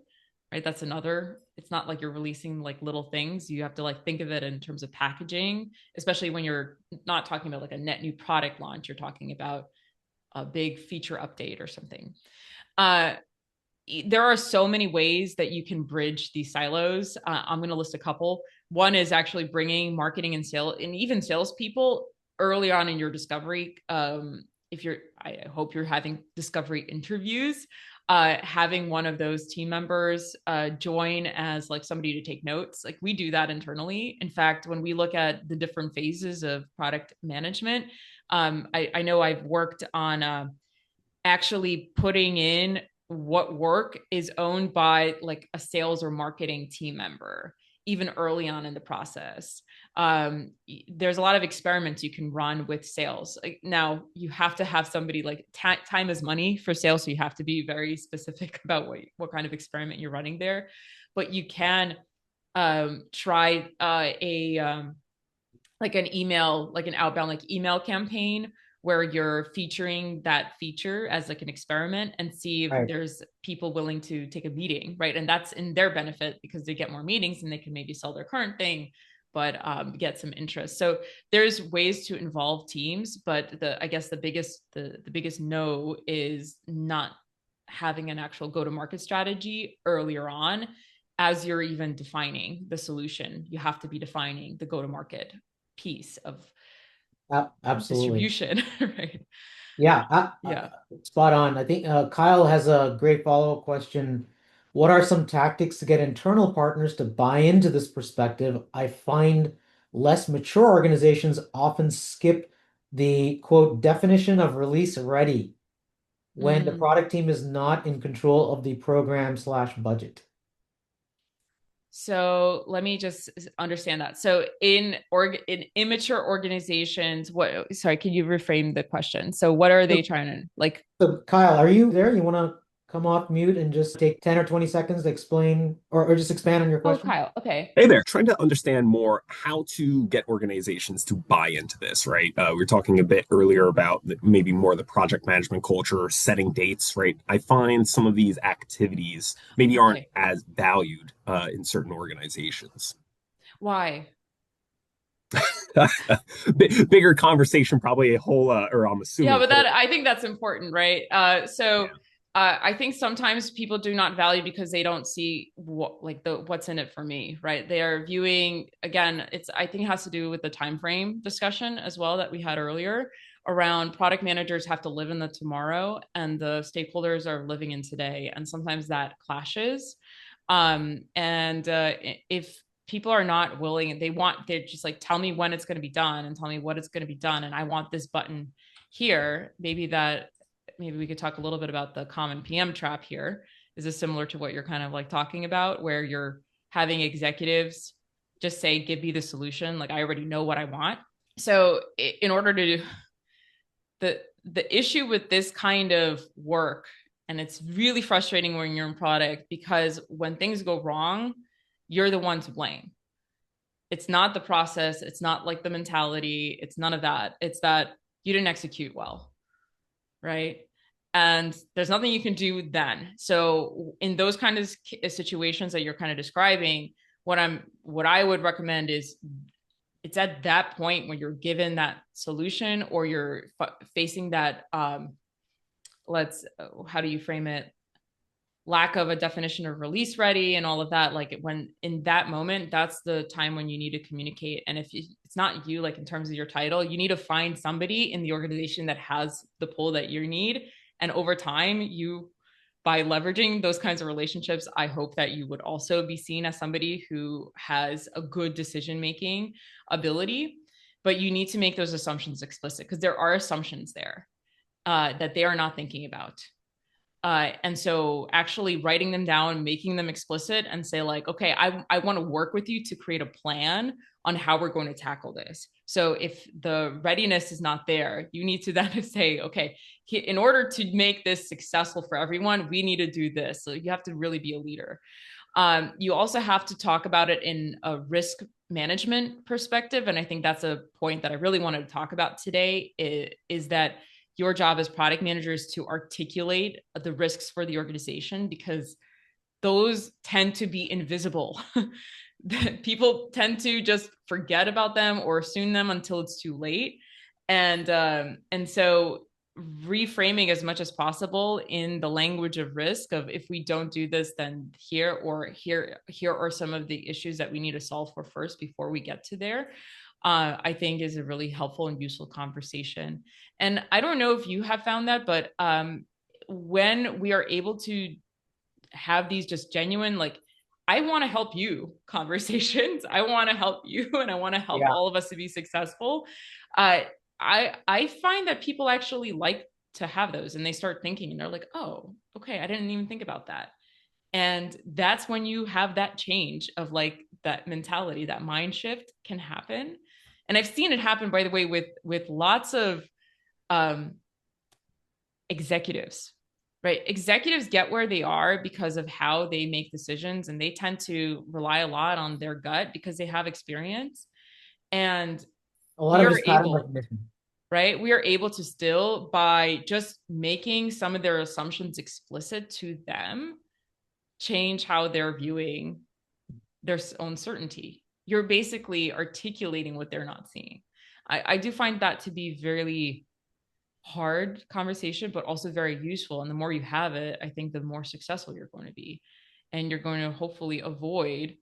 Right. That's another, it's not like you're releasing like little things. You have to like think of it in terms of packaging, especially when you're not talking about like a net new product launch. You're talking about a big feature update or something. Uh, there are so many ways that you can bridge these silos. I'm going to list a couple. One is actually bringing marketing and sales and even salespeople early on in your discovery. If you're, I hope you're having discovery interviews. Having one of those team members join as like somebody to take notes. Like we do that internally. In fact, when we look at the different phases of product management, I know I've worked on actually putting in what work is owned by like a sales or marketing team member even early on in the process. There's a lot of experiments you can run with sales. Like, now you have to have somebody like time is money for sales, so you have to be very specific about what kind of experiment you're running there. But you can try a like an email, like an outbound like email campaign where you're featuring that feature as like an experiment and see if Right. there's people willing to take a meeting, right? And that's in their benefit because they get more meetings and they can maybe sell their current thing, but get some interest. So there's ways to involve teams, but I guess the biggest no is not having an actual go to market strategy earlier on as you're even defining the solution. You have to be defining the go to market piece of Absolutely. distribution, right? Yeah, Yeah. spot on. I think Kyle has a great follow-up question. What are some tactics to get internal partners to buy into this perspective? I find less mature organizations often skip the quote definition of release ready when the Mm. product team is not in control of the program slash budget. So let me just understand that. So in immature organizations, what, sorry, can you reframe the question? So what are they So, trying to like? so Kyle, are you there? You want to come off mute and just take 10 or 20 seconds to explain or just expand on your Oh, question? Kyle. Okay. Hey there, trying to understand more how to get organizations to buy into this, right? We were talking a bit earlier about maybe more the project management culture, setting dates, right? I find some of these activities maybe aren't Okay. as valued in certain organizations. Why? Bigger conversation, probably a whole, or I'm Yeah, assuming but that whole. I think that's important, right? I think sometimes people do not value because they don't see what like the what's in it for me, right? They are viewing again. It's I think it has to do with the time frame discussion as well that we had earlier around product managers have to live in the tomorrow and the stakeholders are living in today, and sometimes that clashes. And if people are not willing, they're just like tell me when it's going to be done and tell me what it's going to be done, and I want this button here. Maybe we could talk a little bit about the common PM trap here. Is this similar to what you're kind of like talking about, where you're having executives just say, give me the solution? Like, I already know what I want. So in order to do the issue with this kind of work, and it's really frustrating when you're in product because when things go wrong, you're the one to blame. It's not the process, it's not like the mentality, it's none of that. It's that you didn't execute well, right? And there's nothing you can do then. So in those kind of situations that you're kind of describing, what I would recommend is it's at that point when you're given that solution or you're facing that let's how do you frame it, lack of a definition of release ready and all of that, like when in that moment, that's the time when you need to communicate. And if it's not you, like in terms of your title, you need to find somebody in the organization that has the pull that you need. And over time, you, by leveraging those kinds of relationships, I hope that you would also be seen as somebody who has a good decision making ability. But you need to make those assumptions explicit, because there are assumptions there that they are not thinking about. And so actually writing them down, making them explicit, and say like, okay, I want to work with you to create a plan on how we're going to tackle this. So if the readiness is not there, you need to then say, okay, in order to make this successful for everyone, we need to do this. So you have to really be a leader. You also have to talk about it in a risk management perspective. And I think that's a point that I really wanted to talk about today, is that your job as product manager is to articulate the risks for the organization, because those tend to be invisible. People tend to just forget about them or assume them until it's too late. And so reframing as much as possible in the language of risk, of if we don't do this, then here are some of the issues that we need to solve for first before we get to there, I think is a really helpful and useful conversation. And I don't know if you have found that, but when we are able to have these just genuine, like, I want to help you conversations, I want to help you, and I want to help Yeah. all of us to be successful. Uh, I find that people actually like to have those, and they start thinking, and they're like, oh, okay, I didn't even think about that. And that's when you have that change of like that mentality, that mind shift can happen. And I've seen it happen, by the way, with lots of um, executives, right? Executives get where they are because of how they make decisions, and they tend to rely a lot on their gut because they have experience. And A lot we of are it's pattern able, recognition. right? We are able to still, by just making some of their assumptions explicit to them, change how they're viewing their own certainty. You're basically articulating what they're not seeing. I do find that to be very hard conversation, but also very useful. And the more you have it, I think the more successful you're going to be. And you're going to hopefully avoid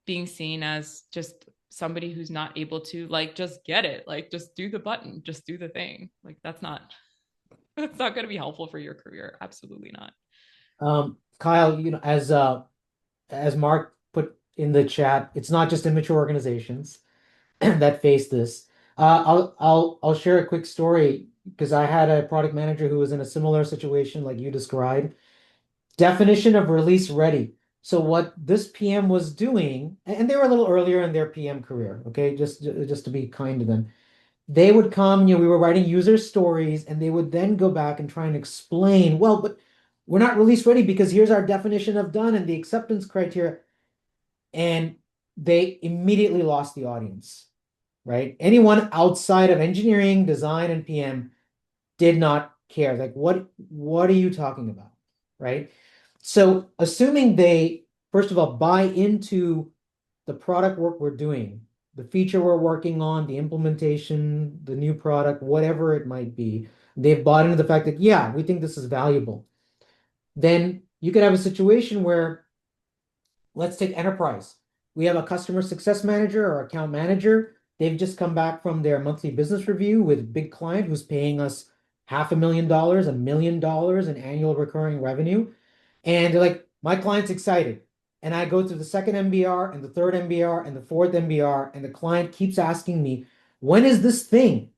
being seen as just somebody who's not able to like just get it, like just do the button, just do the thing. Like that's not that's not going to be helpful for your career. Absolutely not. Kyle, as Mark put in the chat, it's not just immature organizations that face this. I'll share a quick story because I had a product manager who was in a similar situation like you described. Definition of release ready. So what this PM was doing, and they were a little earlier in their PM career, okay, just to be kind to them. They would come, we were writing user stories, and they would then go back and try and explain, well, but we're not release ready because here's our definition of done and the acceptance criteria. And they immediately lost the audience, right? Anyone outside of engineering, design, and PM did not care. Like, what are you talking about? Right? So assuming they, first of all, buy into the product work we're doing, the feature we're working on, the implementation, the new product, whatever it might be, they've bought into the fact that, yeah, we think this is valuable. Then you could have a situation where, let's take enterprise. We have a customer success manager or account manager. They've just come back from their monthly business review with a big client who's paying us $500,000, $1 million in annual recurring revenue. And they're like, my client's excited. And I go through the second MBR and the third MBR and the fourth MBR, and the client keeps asking me, when is this thing?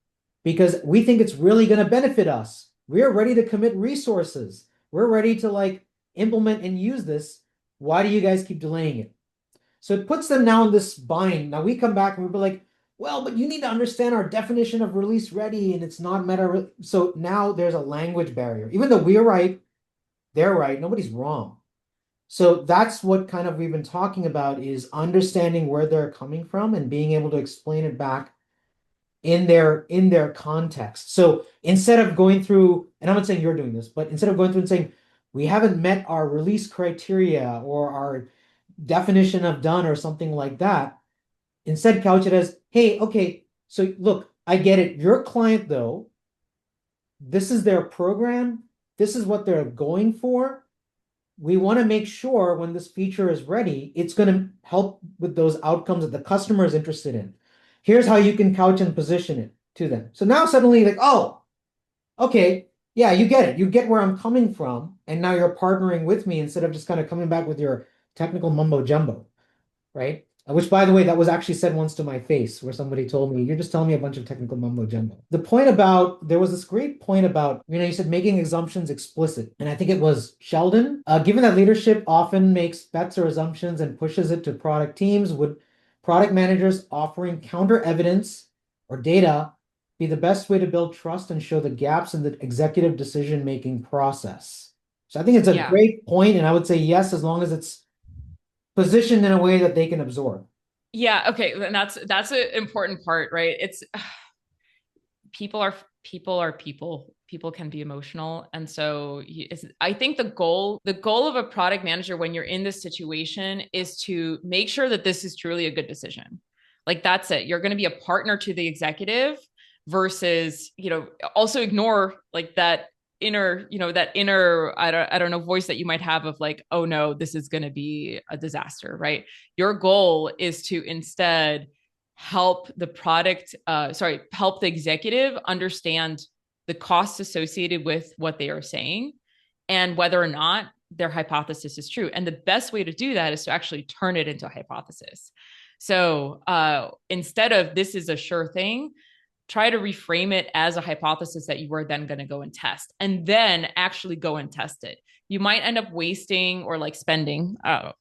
Because we think it's really going to benefit us. We're ready to commit resources. We're ready to like implement and use this. Why do you guys keep delaying it? So it puts them now in this bind. Now we come back and we're like, well, but you need to understand our definition of release ready, and it's not meta. So now there's a language barrier. Even though we're right, they're right, nobody's wrong. So that's what kind of we've been talking about, is understanding where they're coming from and being able to explain it back in their context. So instead of going through, and I'm not saying you're doing this, but instead of going through and saying, we haven't met our release criteria or our definition of done or something like that, instead couch it as, hey, okay, so look, I get it. Your client, though, this is their program. This is what they're going for. we want to make sure when this feature is ready, it's going to help with those outcomes that the customer is interested in. Here's how you can couch and position it to them. So now suddenly, like, oh, okay, yeah, you get it. You get where I'm coming from. And now you're partnering with me instead of just kind of coming back with your technical mumbo jumbo, right? Which, by the way, that was actually said once to my face, where somebody told me, "You're just telling me a bunch of technical mumbo jumbo." The point about, there was this great point about, you said making assumptions explicit. And I think it was Sheldon. Given that leadership often makes bets or assumptions and pushes it to product teams, would product managers offering counter evidence or data be the best way to build trust and show the gaps in the executive decision-making process? So I think it's a Yeah. great point, and I would say yes, as long as it's positioned in a way that they can absorb. Yeah. Okay. And that's an important part, right? It's people are people. People can be emotional, and so I think the goal of a product manager when you're in this situation is to make sure that this is truly a good decision. Like that's it. You're going to be a partner to the executive versus also ignore like that inner I don't know voice that you might have of like, oh no, this is going to be a disaster, right? Your goal is to instead help the executive understand the costs associated with what they are saying and whether or not their hypothesis is true. And the best way to do that is to actually turn it into a hypothesis. So instead of this is a sure thing, try to reframe it as a hypothesis that you are then going to go and test and then actually go and test it. You might end up wasting or like spending a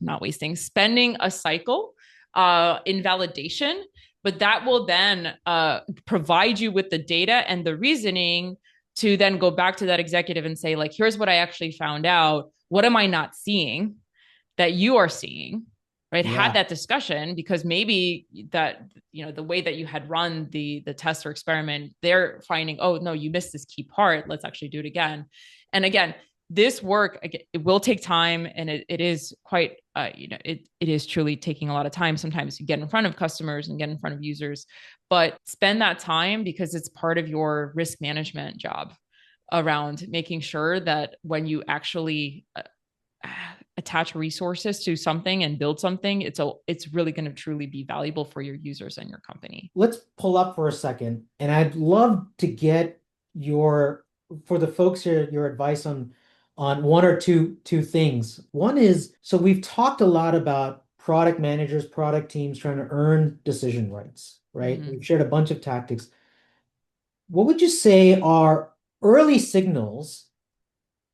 cycle in validation, but that will then provide you with the data and the reasoning to then go back to that executive and say, like, here's what I actually found out. What am I not seeing that you are seeing? Right? Had Yeah. that discussion because maybe that the way that you had run the test or experiment, they're finding, oh no, you missed this key part. Let's actually do it again. And again, this work, it will take time, and it is quite it is truly taking a lot of time. Sometimes you get in front of customers and get in front of users, but spend that time because it's part of your risk management job around making sure that when you actually attach resources to something and build something, it's really going to truly be valuable for your users and your company. Let's pull up for a second, and I'd love to get for the folks here, your advice on one or two things. One is, so we've talked a lot about product managers, product teams trying to earn decision rights, right? Mm-hmm. We've shared a bunch of tactics. What would you say are early signals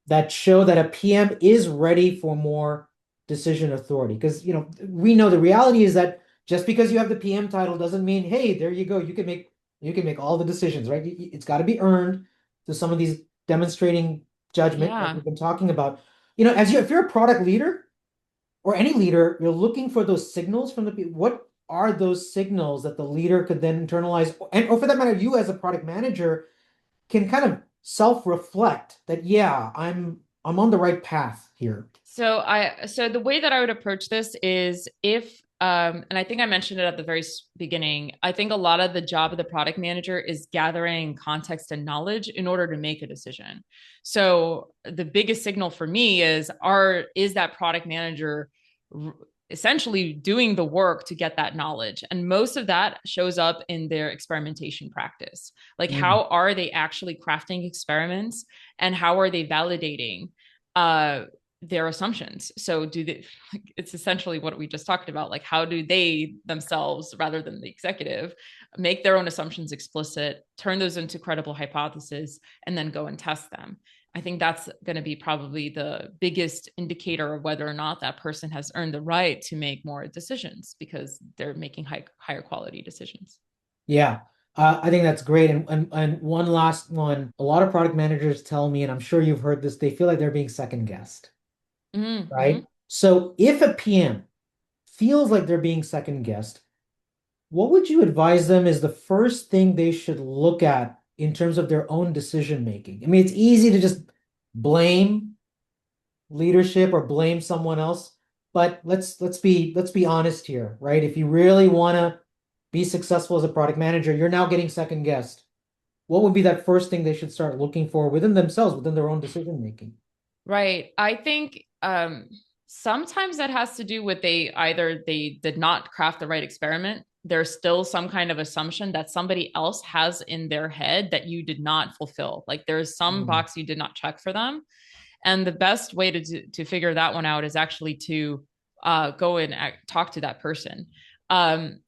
that show that a PM is ready for more decision authority? Because we know the reality is that just because you have the PM title doesn't mean, hey, there you go, you can make all the decisions, right? It's got to be earned to some of these demonstrating judgment like Yeah. we've been talking about. If you're a product leader or any leader, you're looking for those signals from the people. What are those signals that the leader could then internalize, or for that matter, you as a product manager can kind of self-reflect that, yeah, I'm on the right path here. So the way that I would approach this is if and I think I mentioned it at the very beginning, I think a lot of the job of the product manager is gathering context and knowledge in order to make a decision. So the biggest signal for me is that product manager essentially doing the work to get that knowledge, and most of that shows up in their experimentation practice. Like, Mm. how are they actually crafting experiments, and how are they validating their assumptions? So it's essentially what we just talked about. Like, how do they themselves, rather than the executive, make their own assumptions explicit, turn those into credible hypotheses, and then go and test them? I think that's going to be probably the biggest indicator of whether or not that person has earned the right to make more decisions because they're making higher quality decisions. Yeah. I think that's great. And one last one, a lot of product managers tell me, and I'm sure you've heard this, they feel like they're being second guessed, Mm-hmm. right? So if a PM feels like they're being second guessed, what would you advise them is the first thing they should look at in terms of their own decision making? I mean, it's easy to just blame leadership or blame someone else, but let's be honest here, right? If you really want to be successful as a product manager, you're now getting second guessed. What would be that first thing they should start looking for within themselves, within their own decision making? Right. I think Um, Sometimes that has to do with they did not craft the right experiment. There's still some kind of assumption that somebody else has in their head that you did not fulfill. Like there's some Mm. box you did not check for them. And the best way to figure that one out is actually to go and talk to that person. Um,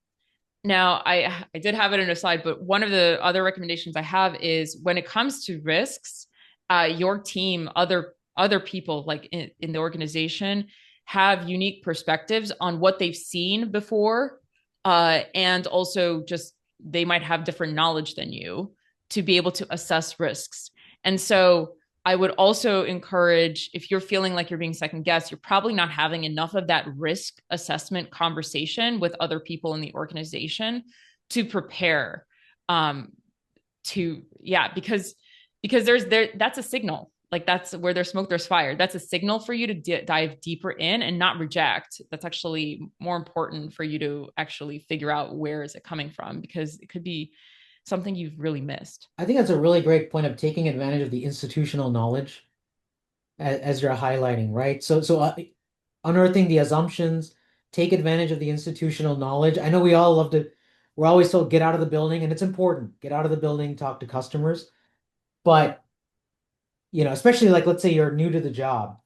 Now, I did have it in a slide, but one of the other recommendations I have is when it comes to risks, your team, other people like in the organization have unique perspectives on what they've seen before, and also just they might have different knowledge than you to be able to assess risks. And so I would also encourage if you're feeling like you're being second guessed, you're probably not having enough of that risk assessment conversation with other people in the organization to prepare to yeah because that's a signal like that's where there's smoke there's fire. That's a signal for you to dive deeper in and not reject. That's actually more important for you to actually figure out where is it coming from, because it could be something you've really missed. I think that's a really great point of taking advantage of the institutional knowledge as you're highlighting, right? So unearthing the assumptions, take advantage of the institutional knowledge. I know we all love to, we're always told get out of the building, and it's important. Get out of the building, talk to customers. But, especially like let's say you're new to the job,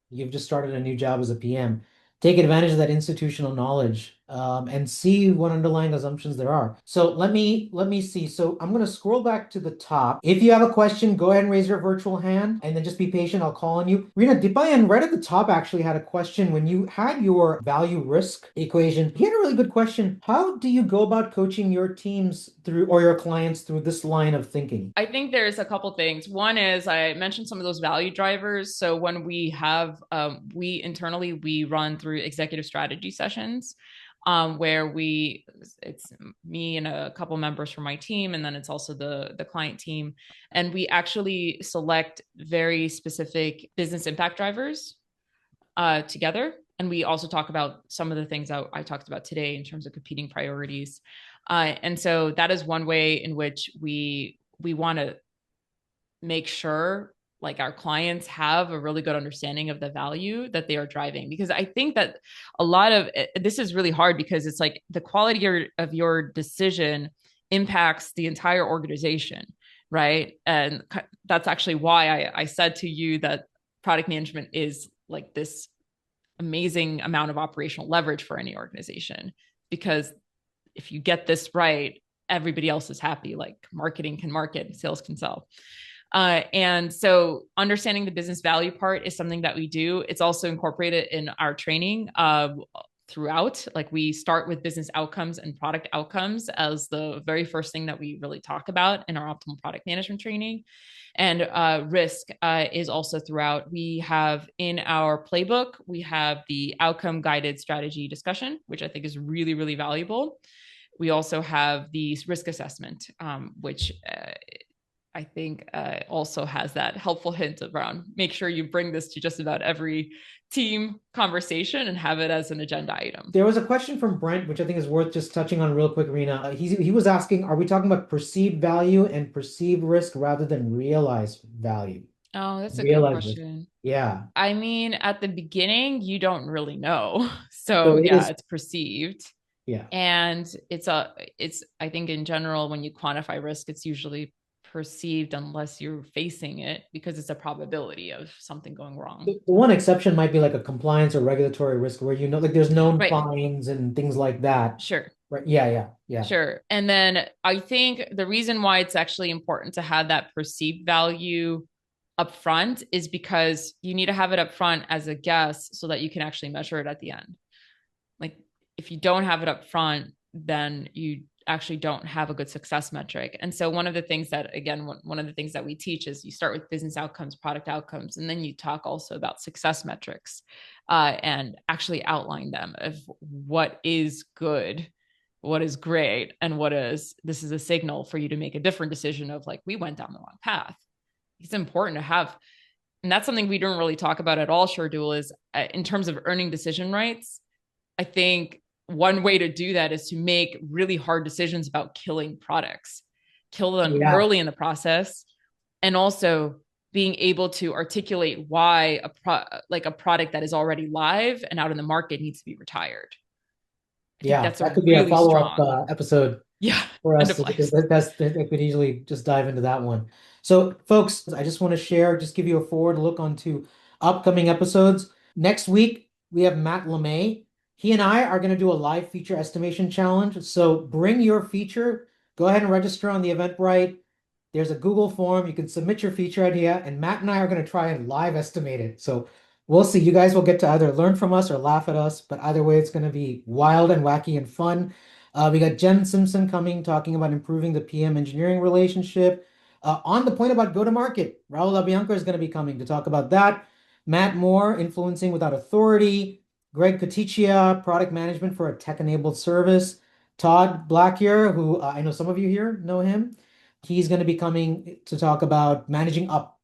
you've just started a new job as a PM. Take advantage of that institutional knowledge, and see what underlying assumptions there are. So let me see. So I'm gonna scroll back to the top. If you have a question, go ahead and raise your virtual hand, and then just be patient. I'll call on you. Rina Dipayan, right at the top, actually had a question when you had your value risk equation. He had a really good question. How do you go about coaching your teams through or your clients through this line of thinking? I think there's a couple things. One is I mentioned some of those value drivers. So when we have, we internally, we run through executive strategy sessions, where it's me and a couple members from my team, and then it's also the client team. And we actually select very specific business impact drivers together. And we also talk about some of the things that I talked about today in terms of competing priorities. And so that is one way in which we want to make sure like our clients have a really good understanding of the value that they are driving, because I think that a lot of this is really hard because it's like the quality of your decision impacts the entire organization, right? And that's actually why I said to you that product management is like this amazing amount of operational leverage for any organization, because if you get this right, everybody else is happy. Like marketing can market, sales can sell. And so understanding the business value part is something that we do. It's also incorporated in our training throughout. Like we start with business outcomes and product outcomes as the very first thing that we really talk about in our optimal product management training. And risk is also throughout. We have in our playbook, we have the outcome guided strategy discussion, which I think is really, really valuable. We also have the risk assessment, which I think also has that helpful hint around make sure you bring this to just about every team conversation and have it as an agenda item. There was a question from Brent, which I think is worth just touching on real quick, Rena. He was asking, are we talking about perceived value and perceived risk rather than realized value? Oh, that's a good Realized risk. question. Yeah. I mean, at the beginning, you don't really know. So So it yeah, is, it's perceived. yeah. And it's I think in general, when you quantify risk, it's usually perceived unless you're facing it, because it's a probability of something going wrong. The one exception might be like a compliance or regulatory risk where like there's known Right. fines and things like that. Sure. Right. Yeah, yeah, yeah. Sure. And then I think the reason why it's actually important to have that perceived value upfront is because you need to have it upfront as a guess so that you can actually measure it at the end. Like if you don't have it up front, then you actually don't have a good success metric. And so one of the things that, again, one of the things that we teach is you start with business outcomes, product outcomes, and then you talk also about success metrics, and actually outline them of what is good, what is great, and this is a signal for you to make a different decision of like, we went down the wrong path. It's important to have, and that's something we don't really talk about at all, Shardul, is in terms of earning decision rights. I think one way to do that is to make really hard decisions about killing products, kill them Yeah. early in the process, and also being able to articulate why like a product that is already live and out in the market needs to be retired. I think Yeah, that's a that could be a really follow-up strong, episode yeah, for end us of because life. I could easily just dive into that one. So, folks, I just want to share, just give you a forward look onto upcoming episodes. Next week, we have Matt LeMay. He and I are going to do a live feature estimation challenge. So, bring your feature. Go ahead and register on the Eventbrite. There's a Google form. You can submit your feature idea, and Matt and I are going to try and live estimate it. So, we'll see. You guys will get to either learn from us or laugh at us, but either way, it's going to be wild and wacky and fun. We got Jen Simpson coming, talking about improving the PM engineering relationship. On the point about go-to-market, Raul LaBianca is going to be coming to talk about that. Matt Moore, influencing without authority. Greg Coticia, product management for a tech-enabled service. Todd Blackier, who I know some of you here know him. He's going to be coming to talk about managing up,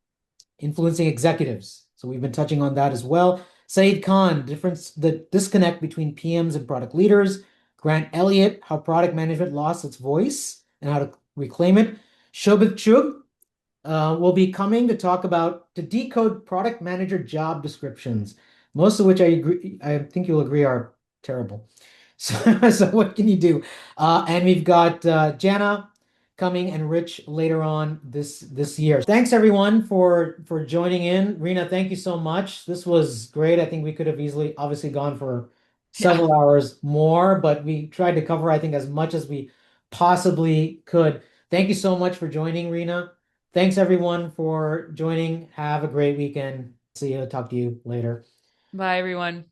influencing executives. So we've been touching on that as well. Saeed Khan, the disconnect between PMs and product leaders. Grant Elliott, how product management lost its voice and how to reclaim it. Shobit Chug will be coming to talk about to decode product manager job descriptions, most of which I think you'll agree are terrible. So what can you do? And we've got Jana coming and Rich later on this year. Thanks everyone for joining in. Rina, thank you so much. This was great. I think we could have easily obviously gone for Yeah. several hours more, but we tried to cover I think as much as we possibly could. Thank you so much for joining, Rina. Thanks everyone for joining. Have a great weekend. See you. Talk to you later. Bye, everyone.